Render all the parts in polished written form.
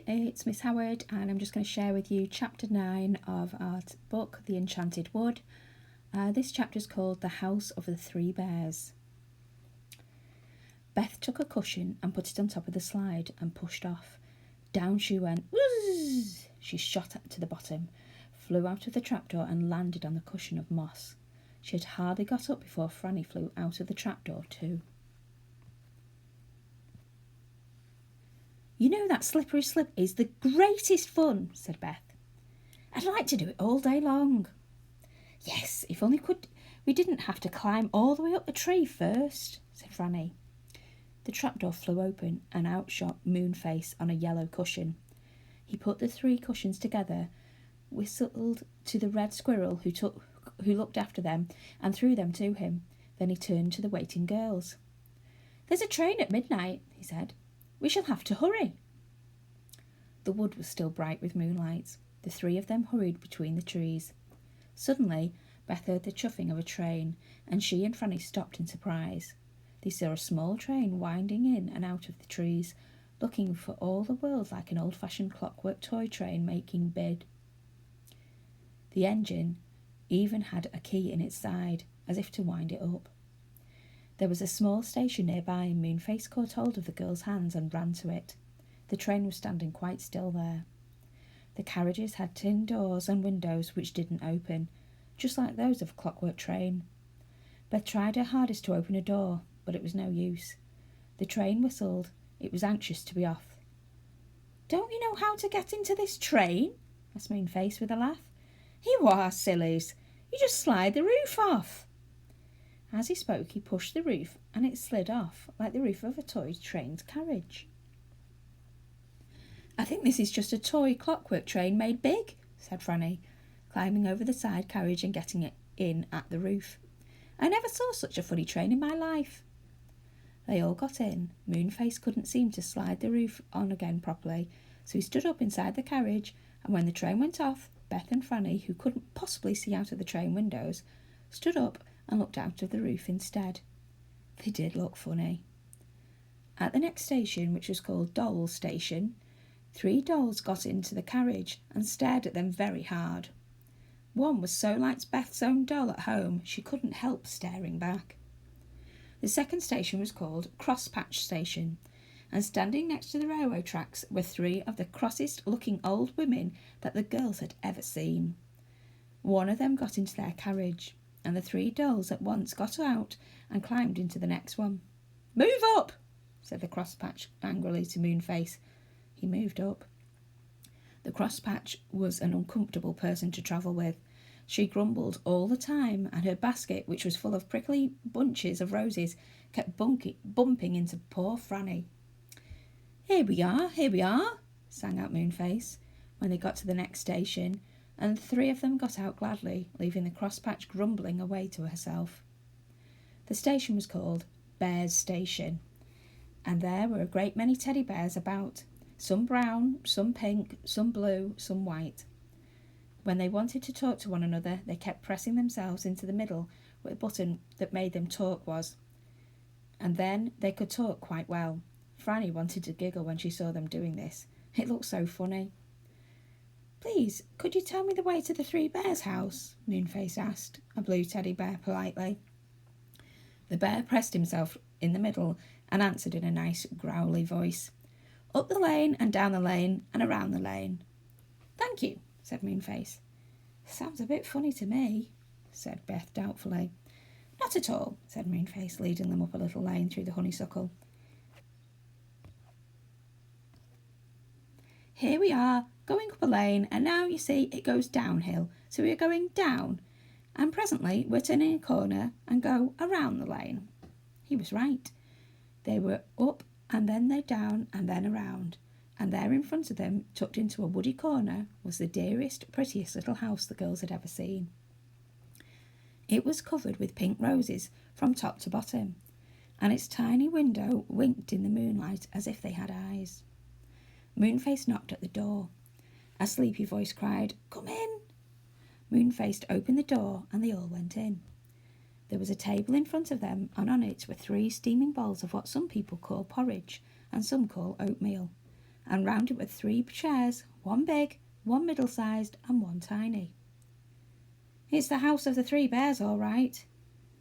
it's Miss Howard, and I'm just going to share with you chapter 9 of our book, The Enchanted Wood. This chapter is called The House of the Three Bears. Beth took a cushion and put it on top of the slide and pushed off. Down she went. Whoosh! She shot to the bottom, flew out of the trapdoor and landed on the cushion of moss. She had hardly got up before Franny flew out of the trapdoor too. "You know that slippery slip is the greatest fun," said Beth. "I'd like to do it all day long." "Yes, if only we didn't have to climb all the way up the tree first," said Franny. The trapdoor flew open and out shot Moonface on a yellow cushion. He put the 3 cushions together, whistled to the red squirrel who looked after them, and threw them to him. Then he turned to the waiting girls. "There's a train at midnight," he said. "We shall have to hurry." The wood was still bright with moonlight. The 3 of them hurried between the trees. Suddenly, Beth heard the chuffing of a train, and she and Franny stopped in surprise. They saw a small train winding in and out of the trees, looking for all the world like an old-fashioned clockwork toy train making bid. The engine even had a key in its side, as if to wind it up. There was a small station nearby, and Moonface caught hold of the girl's hands and ran to it. The train was standing quite still there. The carriages had tin doors and windows which didn't open, just like those of a clockwork train. Beth tried her hardest to open a door, but it was no use. The train whistled. It was anxious to be off. "Don't you know how to get into this train?" asked Moonface with a laugh. "You are sillies. You just slide the roof off." As he spoke, he pushed the roof, and it slid off like the roof of a toy train's carriage. "I think this is just a toy clockwork train made big," said Franny, climbing over the side carriage and getting it in at the roof. "I never saw such a funny train in my life." They all got in. Moonface couldn't seem to slide the roof on again properly, so he stood up inside the carriage, and when the train went off, Beth and Franny, who couldn't possibly see out of the train windows, stood up and looked out of the roof instead. They did look funny. At the next station, which was called Doll's Station, 3 dolls got into the carriage and stared at them very hard. One was so like Beth's own doll at home, she couldn't help staring back. The second station was called Crosspatch Station, and standing next to the railway tracks were 3 of the crossest-looking old women that the girls had ever seen. One of them got into their carriage, and the 3 dolls at once got out and climbed into the next one. "Move up," said the Crosspatch angrily to Moonface. He moved up. The Crosspatch was an uncomfortable person to travel with. She grumbled all the time, and her basket, which was full of prickly bunches of roses, kept bumping into poor Franny. Here we are, sang out Moonface when they got to the next station, and the 3 of them got out gladly, leaving the Crosspatch grumbling away to herself. The station was called Bear's Station, and there were a great many teddy bears about, some brown, some pink, some blue, some white. When they wanted to talk to one another, they kept pressing themselves into the middle where the button that made them talk was, and then they could talk quite well. Franny wanted to giggle when she saw them doing this. It looked so funny. "Please, could you tell me the way to the 3 bears' house?" Moonface asked a blue teddy bear politely. The bear pressed himself in the middle and answered in a nice growly voice. "Up the lane and down the lane and around the lane." "Thank you," said Moonface. "Sounds a bit funny to me," said Beth doubtfully. "Not at all," said Moonface, leading them up a little lane through the honeysuckle. "Here we are, going up a lane, and now you see it goes downhill, so we are going down, and presently we're turning a corner and go around the lane." He was right. They were up, and then they down, and then around, and there in front of them, tucked into a woody corner, was the dearest, prettiest little house the girls had ever seen. It was covered with pink roses from top to bottom, and its tiny window winked in the moonlight as if they had eyes. Moonface knocked at the door. A sleepy voice cried, "Come in." Moonface opened the door, and they all went in. There was a table in front of them, and on it were 3 steaming bowls of what some people call porridge and some call oatmeal. and round it were 3 chairs, one big, one middle-sized and one tiny. "It's the house of the 3 bears, all right,"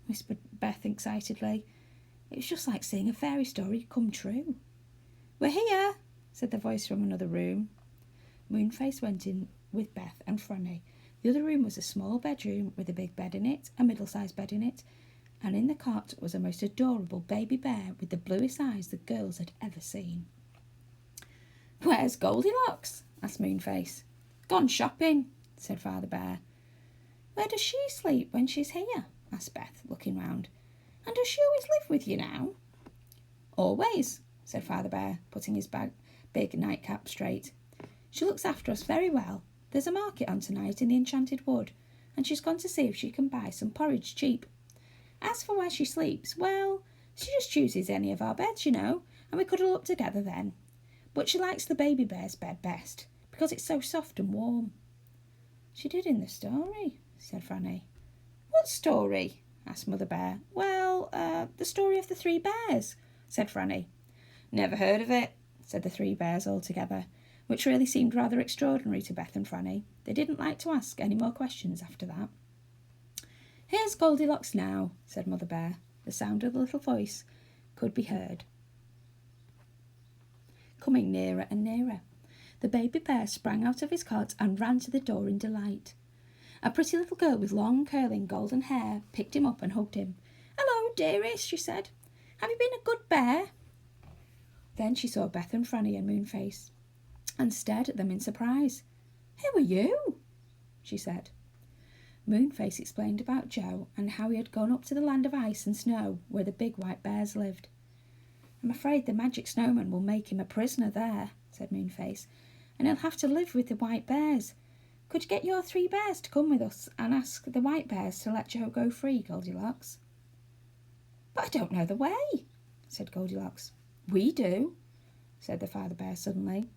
whispered Beth excitedly. It was just like seeing a fairy story come true. "We're here," said the voice from another room. Moonface went in with Beth and Franny. The other room was a small bedroom with a big bed in it, a middle-sized bed in it, and in the cot was a most adorable baby bear with the bluest eyes the girls had ever seen. "Where's Goldilocks?" asked Moonface. "Gone shopping," said Father Bear. "Where does she sleep when she's here?" asked Beth, looking round. "And does she always live with you now?" "Always," said Father Bear, putting his big nightcap straight. "She looks after us very well. There's a market on tonight in the Enchanted Wood, and she's gone to see if she can buy some porridge cheap. As for where she sleeps, well, she just chooses any of our beds, you know, and we cuddle up together then. But she likes the baby bear's bed best, because it's so soft and warm." "She did in the story," said Franny. "What story?" asked Mother Bear. "Well, the story of the 3 bears," said Franny. "Never heard of it," said the 3 bears all together, which really seemed rather extraordinary to Beth and Franny. They didn't like to ask any more questions after that. "Here's Goldilocks now," said Mother Bear. The sound of the little voice could be heard, coming nearer and nearer. The baby bear sprang out of his cot and ran to the door in delight. A pretty little girl with long curling golden hair picked him up and hugged him. "Hello, dearest," she said. "Have you been a good bear?" Then she saw Beth and Franny and Moonface and stared at them in surprise. "Who are you?" she said. Moonface explained about Joe and how he had gone up to the land of ice and snow where the big white bears lived. "I'm afraid the magic snowman will make him a prisoner there," said Moonface, "and he'll have to live with the white bears. Could you get your 3 bears to come with us and ask the white bears to let Joe go free, Goldilocks?" "But I don't know the way," said Goldilocks. "We do," said the Father Bear suddenly.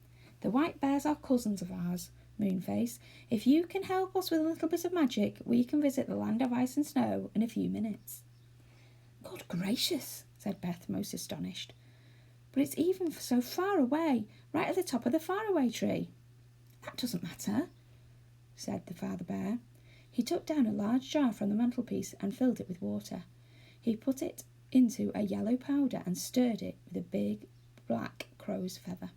"The white bears are cousins of ours, Moonface. If you can help us with a little bit of magic, we can visit the land of ice and snow in a few minutes." "Good gracious," said Beth, most astonished. "But it's even so far away, right at the top of the faraway tree." "That doesn't matter," said the Father Bear. He took down a large jar from the mantelpiece and filled it with water. He put it into a yellow powder and stirred it with a big black crow's feather.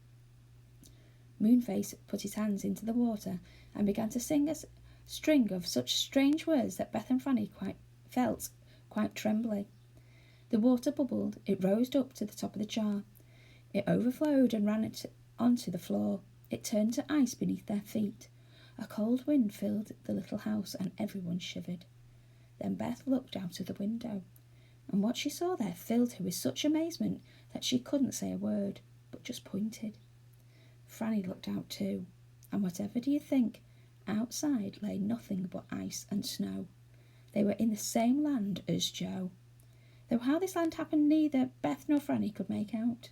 Moonface put his hands into the water and began to sing a string of such strange words that Beth and Franny felt quite trembly. The water bubbled, it rose up to the top of the jar. It overflowed and ran onto the floor. It turned to ice beneath their feet. A cold wind filled the little house and everyone shivered. Then Beth looked out of the window, and what she saw there filled her with such amazement that she couldn't say a word, but just pointed. Franny looked out too, and whatever do you think? Outside lay nothing but ice and snow. They were in the same land as Joe, though how this land happened neither Beth nor Franny could make out.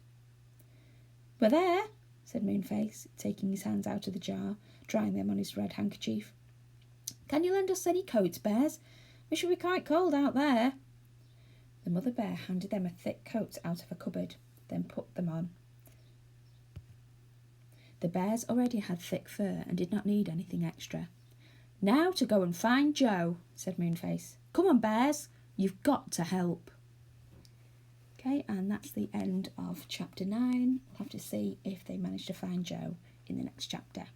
"We're there," said Moonface, taking his hands out of the jar, drying them on his red handkerchief. "Can you lend us any coats, bears? We shall be quite cold out there." The Mother Bear handed them a thick coat out of a cupboard, then put them on. The bears already had thick fur and did not need anything extra. "Now to go and find Joe," said Moonface. "Come on, bears, you've got to help." Okay, and that's the end of chapter 9. We'll have to see if they manage to find Joe in the next chapter.